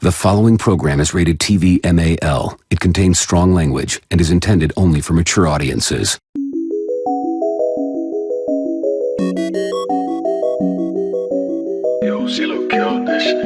The following program is rated TV MAL. It contains strong language and is intended only for mature audiences. Yo, CeeLo killed this shit.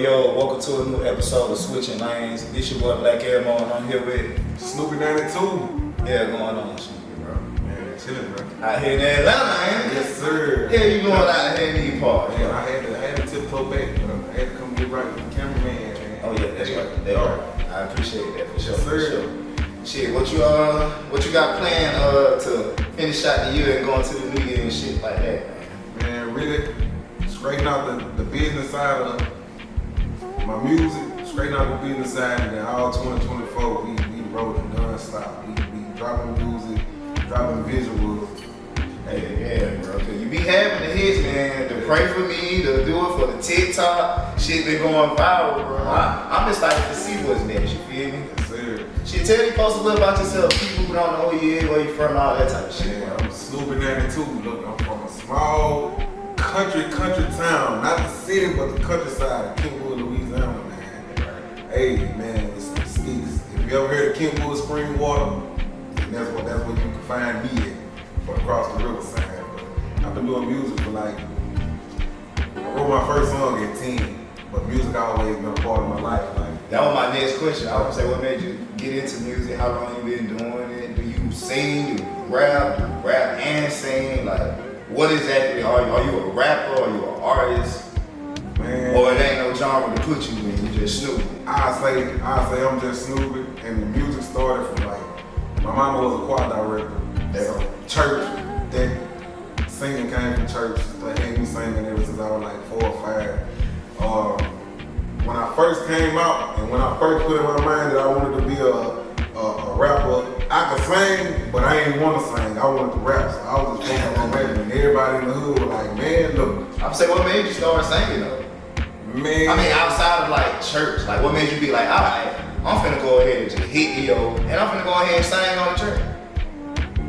Yo, welcome to a new episode of Switchin Lanes. This your boy Black Airmo, and I'm here with Snoobie92. Yeah, going on, Snoopy, bro. Man, chillin', bro. Out here in Atlanta, ain't it? Yes, sir. Yeah, you going out here in these parts? Man, I had to tiptoe back, bro. I had to come get right with the cameraman, man. Oh yeah, that's right. That's right. I appreciate that for sure. Yes, For sir. sure. Shit, what you got planned to finish out the year and going to the new year and shit like that, man? Man, really straighten out the business side of my music, straighten out the business side, and then all 2024 we rolling non-stop. We dropping music, dropping visuals. Hey, yeah, bro. Cause you be having the hits, man. To pray for me, to do it for the TikTok, shit been going viral, bro. I'm excited to see what's next. You feel me? Yes, sir. Shit, tell these folks a little about yourself. People who don't know who you is, where you from, all that type of shit. Yeah, I'm Snoobie92. Look, I'm from a small country town. Not the city, but the countryside of Kentwood, Louisiana, man. Hey, man, it's If you ever heard of Kentwood Spring Water, then that's where you can find me at, for across the riverside. But I've been doing music for like, I wrote my first song at 10, but music always been a part of my life. Like, That was my next question. I was gonna say, what made you get into music? How long you been doing it? Do you sing? Do you rap? And sing? Like, what exactly are you? Are you a rapper? Are you an artist? man, Or it ain't no genre to put you in, you just Snoopy. I say I'm just Snoopy, and the music started from like, my mama was a choir director. So church, that singing came from church. They had me singing ever since I was like 4 or 5. When I first came out, and when I first put in my mind that I wanted to be a rapper, I could sing, but I ain't want to sing. I wanted to rap, so I was just focused on rapping. And everybody in the hood was like, man, look, I'm saying, what made you start singing though? man. I mean, outside of like church, like what made you be like, all right, I'm finna go ahead and just hit yo, and I'm finna go ahead and sing on the church.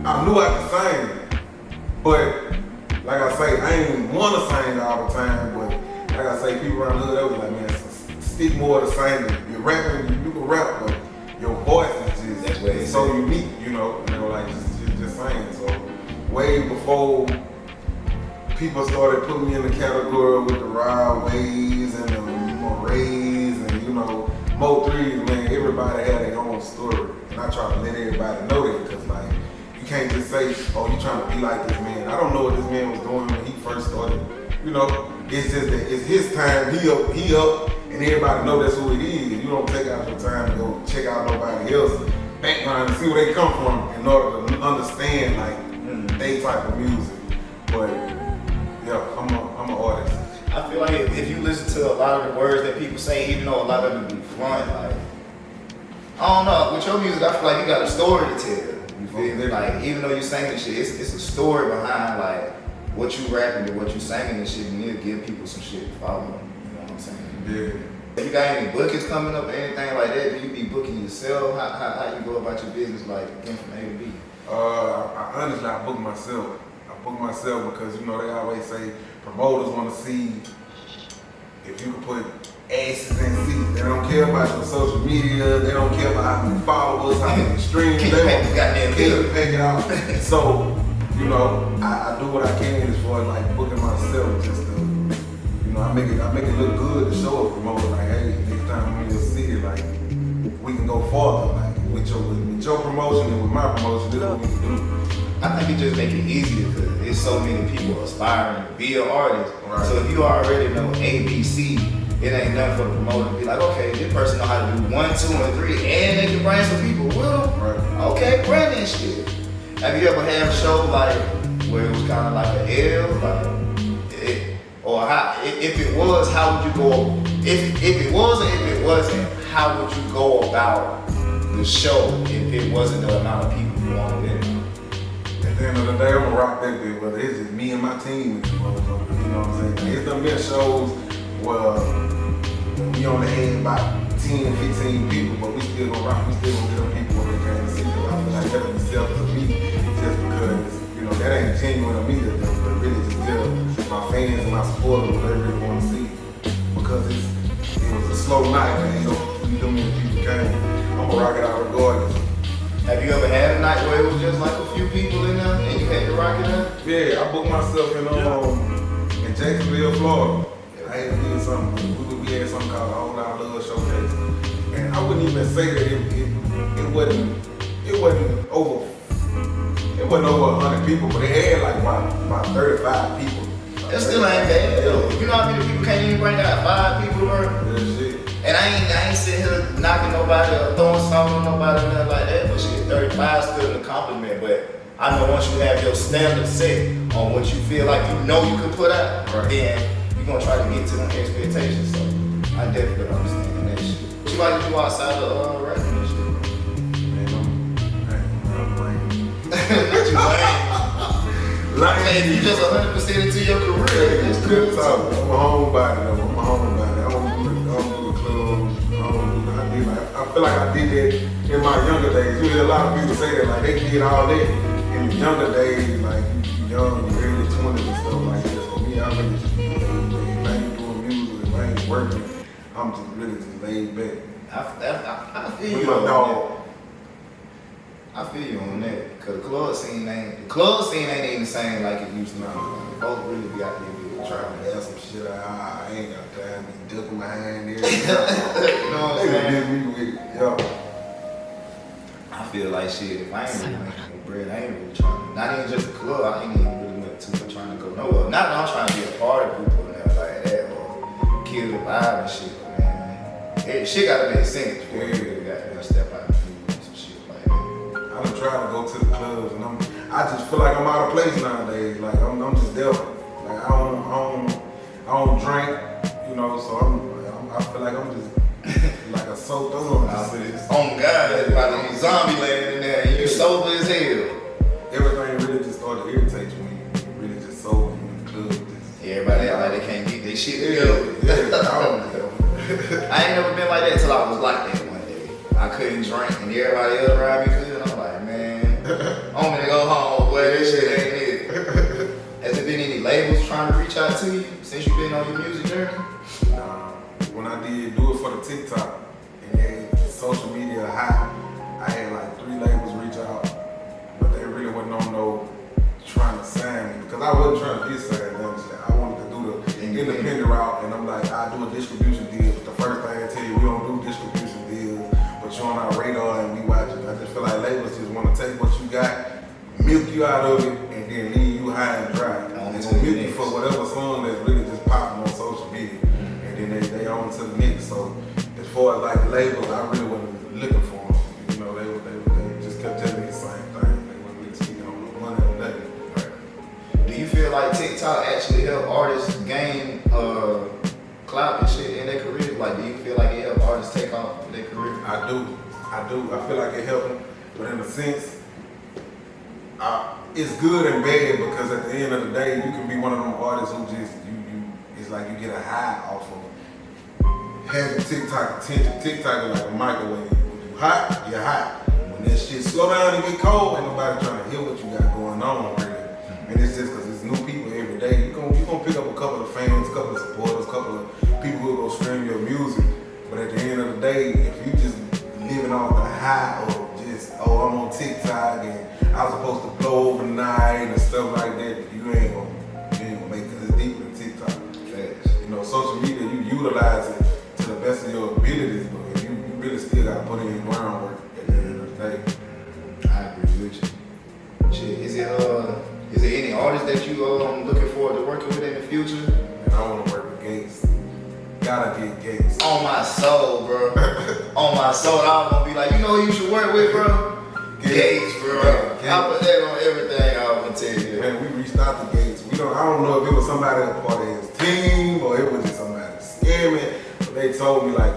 I knew I could sing, but like I say, I ain't want to sing all the time, but like I say, people around the hood, they was like, man, stick more to singing. You're rapping, you can rap, but your voice is just it's so unique, you know, and they were like, just sing. So way before people started putting me in the category with the Rod Ways and the Morays and, you know, Mo3s, man, everybody had their own story. And I try to let everybody know that, because like, you can't just say, oh, you trying to be like this man. I don't know what this man was doing when he first started. You know, it's just that it's his time, he up, and everybody know that's who it is. You don't take out your time to go check out nobody else's background and see where they come from in order to understand like they type of music. But yeah, I'm an artist. I feel like if you listen to a lot of the words that people say, even though a lot of them be front, like, I don't know, with your music, I feel like you got a story to tell. You feel me? Like, even though you singing shit, it's a story behind like what you rapping and what you singing and shit, and it'll give people some shit to follow. You know what I'm saying? Yeah. You got any bookings coming up or anything like that? Do you be booking yourself? How you go about your business, like getting from A to B? I honestly, I book myself. I book myself because, you know, they always say promoters want to see if you can put asses in seats. They don't care about your social media. They don't care about how many followers, how many streams. Keep They the want goddamn to bill. pay it out. So, you know, I do what I can as far as like booking myself, just to, you know, I make it look good to show a promoter like, hey, next time I'm in your city, like, we can go farther, like with your promotion and with my promotion, this is what we can do. I think it just make it easier because there's so many people aspiring to be an artist. Right. So if you already know A, B, C, it ain't nothing for the promoter to be like, okay, this person know how to do 1, 2, and 3, and they can bring some people with them. Right. Okay, bring that shit. Have you ever had a show like where it was kind of like an L, like, or how? If it was, how would you go? If it was and if it wasn't, how would you go about the show if it wasn't the amount of people you wanted in? At the end of the day, I'm gonna rock that bit, whether it's just me and my team, you know what I'm saying? It's done been shows where we only had about 10, 15 people, but we still gonna rock, we still gonna get them people when they came to see, because I feel like that'll be selfish of me, just because, you know, that ain't genuine of me to really just tell my fans and my supporters what they really want to see. Because it was a slow night, man. You know many people came. I'm gonna rock it out regardless. Have you ever had a night where it was just like a few people in there and you had to rock it up? Yeah, I booked myself in Jacksonville, Florida. I had did something. We had something called a Whole Lot of Love Showcase, and I wouldn't even say that it wasn't over. It wasn't over 100 people, but it had like about 35 people. That still ain't bad though. You know how many people can't even bring out 5 people, bro? That shit. And I ain't sitting here knocking nobody or throwing something on nobody or nothing like that. But shit, 35 still a compliment. But I know once you have your standard set on what you feel like you know you can put out, right, then you're gonna try to get to them expectations. So I definitely understand that shit. What you like to do outside of rapping and shit? Man, I'm lame. Not you lame. If you just 100% into your career, that's cool. I'm a homebody though. I'm a homebody. I don't do the clubs. I feel like I did that in my younger days. You hear a lot of people say that, like they did all that in the younger days, like you young, you early 20s and stuff like that. So me, I really just, if I ain't doing music, if I ain't working, I'm just really just laid back. I feel With you my on dog. that. I feel you on that. Cause the club scene ain't even the same like it used to be. Folks really be out there Trying to have some shit I ain't got time to be ducking my hand there. You know what I'm They saying? did me with it, yo. I feel like shit, if I ain't really making no bread, I ain't really trying to, not even just the club, I ain't even really too much trying to go nowhere. Not that I'm trying to be a part of people and nothing like that, or kill the vibe and shit, but man, shit gotta make sense before you really gotta step out and do some shit like that. I done tried to go to the clubs and I just feel like I'm out of place nowadays. Like I'm just there. Like I don't drink, you know, so I feel like I'm just like a soaked on. Oh God, everybody be zombie land in there, and you sober as hell. Everything really just started to irritate me. Really just sober in the club. Everybody act like they can't get their shit together. I ain't never been like that till I was like that one day. I couldn't drink and everybody else around me could. I'm like, man, I'm gonna go home, boy, this shit ain't it. Has there been any labels trying to reach out to you since you've been on your music journey? When I did do it for the TikTok and then social media hot, I had like 3 labels reach out, but they really wasn't on no trying to sign me because I wasn't trying to get signed. Honestly, I wanted to do the independent route, and I'm like, I do a distribution deal. But the first thing I tell you, we don't do distribution deals, but you're on our radar and we watch it. I just feel like labels just want to take what you got, milk you out of it, and then leave you high and dry. And milk you for whatever song that's really just popping on social media. And then they on to the next. So as far as like labels, I really wasn't looking for them. You know, they just kept telling me the same thing. They wasn't really speaking on no money or nothing. Right. Do you feel like TikTok actually help artists gain clout and shit in their careers? Like, do you feel like it help artists take off in their career? I do. I feel like it helped them, but in a sense, it's good and bad because at the end of the day, you can be one of them artists who just it's like you get a high off of having TikTok attention. TikTok is like a microwave. When you hot, you're hot. When this shit slow down and get cold, ain't nobody trying to hear what you got going on really. And it's just because it's new people every day. You're gonna pick up a couple of fans, a couple of supporters, a couple of people who will go stream your music. But at the end of the day, if you just living off the high of just, I'm on TikTok and I was supposed to blow overnight and stuff like that, you ain't gonna make it. It's deeper than TikTok. You know, social media, you utilize it to the best of your abilities, but you really still gotta put in groundwork at the end of the day. I agree with you. Shit, is there any artists that you looking forward to working with in the future? And I wanna work with Gates. Gotta get Gates. On my soul, bro. On my soul, I'm gonna be like, you know who you should work with, bro? Gates, bro. Gates. I put that on everything I'm gonna tell you. Man, we reached out to Gates. I don't know if it was somebody a part of his team or it was just somebody scamming, but they told me like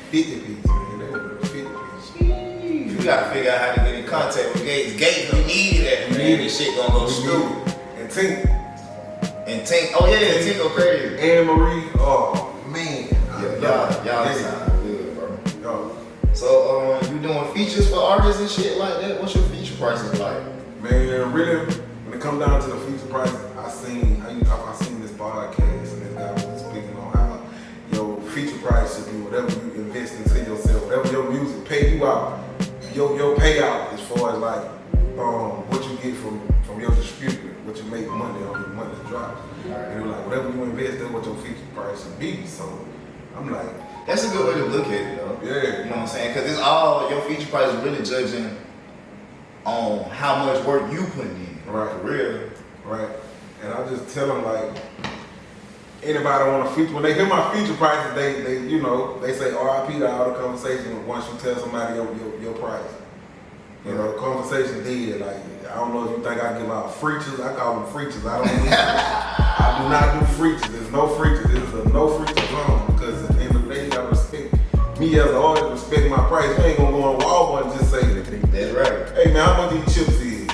50 pieces, man. They were 50 pieces. You gotta figure out how to get in contact with Gates. Gates, we needed that, man. This shit gonna go stupid. And Tink. Oh yeah, Tink go crazy. Anne Marie, oh man. Y'all sound good, bro. Yo. So, you doing features for artists and shit like that? What's your feature prices like? Man, really, when it comes down to the feature prices, I seen you out, your payout as far as like what you get from your distributor, what you make money on your monthly drop. And they were like, whatever you invest, that's what your feature price should be. So I'm like, that's a good way to look at it though. Yeah. You know what I'm saying? Because it's all, your feature price is really judging on how much work you putting in. Right. For real. Right. And I just tell them like, anybody want a feature, when they hear my feature prices, they you know, they say RIP to all the conversation once you tell somebody your price. You know, conversation dead. Like, I don't know if you think I give out freeches. I call them freeches. I do not do freeches. There's no freeches. This is a no freeches zone because at the end of the day, you gotta respect me as an artist, respect my price. You ain't gonna go on Walmart and just say, that's right. Hey man, how much these chips is?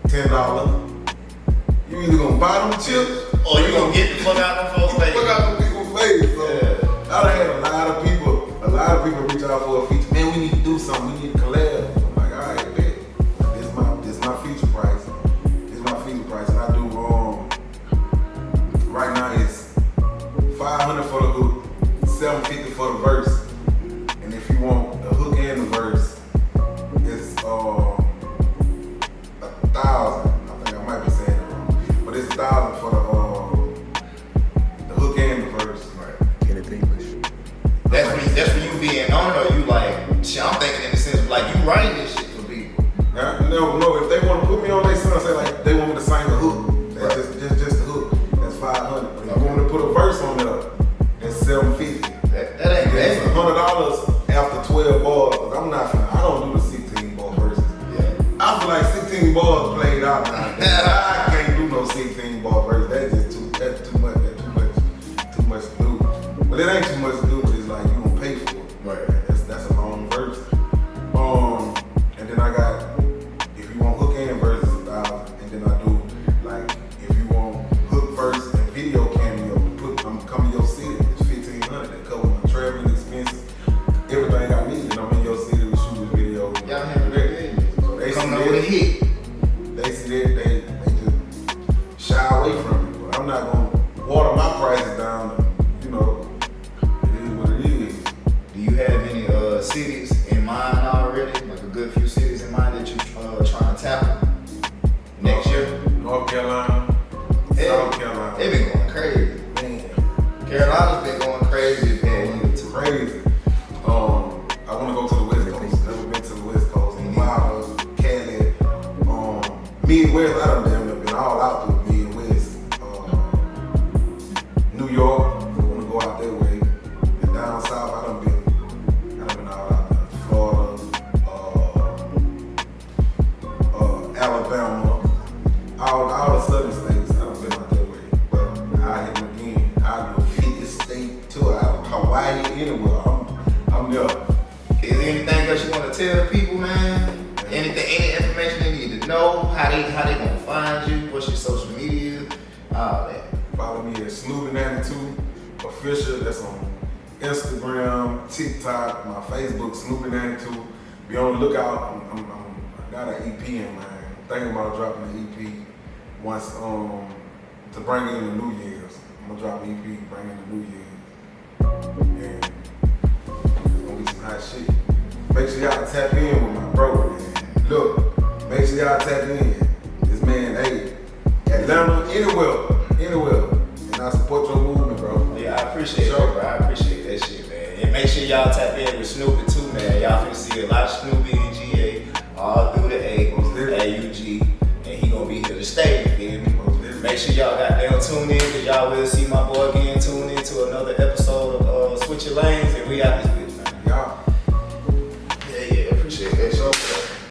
$10. You either gonna buy them chips or you gonna get the fuck out of them folks' face. Fuck out them people's face. So I done had a lot of people reach out for a feature. Man, we need to do something. We need to collab. I'm like, all right, bet. This my feature price. This is my feature price, and I do right now it's $500 for the hook, $750 for the verse, and if you want the hook and the verse, it's $1,000. I think I might be saying it wrong, but it's $1,000 for the hook and the verse. Right. Get it English. That's when you being on, or you like, shit, I'm thinking in the sense of like you writing this shit for people. No, if they want to put me on their song, say like they want me to sing the hook, that's just the hook, that's $500. But if you want me to put a verse on there, that's $750. That ain't bad. It's $100 after 12 bars, because I don't do the 16 bar verses. Yeah. I feel like 16 bars played out now. I can't do no 16 bar verse. That's too much to do. But it ain't too much to do, but it's like you gonna pay for it. Right. That's a long verse. And then I got, if you want hook and verse, it's $1,000. And then I do like, if you want hook verse and video cameo, I'm coming to your city, it's $1,500. That covers my traveling expenses, everything I need. And I'm in your city to shoot a video. Y'all have that. So they coming see up with a hit. They see that, they just shy away from it. But I'm not gonna water my prices down. You know, it is what it is. Do you have any cities in mind already? Like a good few cities in mind that you're trying to tackle next year? North Carolina, South Carolina. They been going crazy. Man, Carolina's been going crazy. it's crazy. I want to go to the West Coast. Never been to the West Coast. Nevada, Cali, Midwest. I done damn near been all out through Midwest. New York. I want to go out that way. And down south, I done been all out there. Florida, Alabama, all the southern states. I done been out that way. But I hit them again. I do a 50 state tour. Hawaii, anywhere. I'm there. Is there anything else you want to tell people, man? Anything, any information they need to know? How they gonna find you? What's your social media? All that. Follow me at Snoobie92 official. That's on Instagram, TikTok, my Facebook, Snoobie92. Be on the lookout. I got an EP in mind. I'm thinking about dropping an EP once to bring in the New Year's. I'm gonna drop an EP, bring in the New Year's. And it's gonna be some hot shit. Make sure y'all tap in with my bro, man. Look, make sure y'all tap in. This man, hey, Atlanta, anywhere. And I support your movement, bro. Yeah, I appreciate that, bro. I appreciate that shit, man. And make sure y'all tap in with Snoopy too, man. Y'all finna see a lot of Snoopy and GA all through the AUG, and he gonna be here to stay, you feel me? Make sure y'all goddamn tune in, cause y'all will see my boy again. Tune in to another episode of Switchin Lanes, and we out this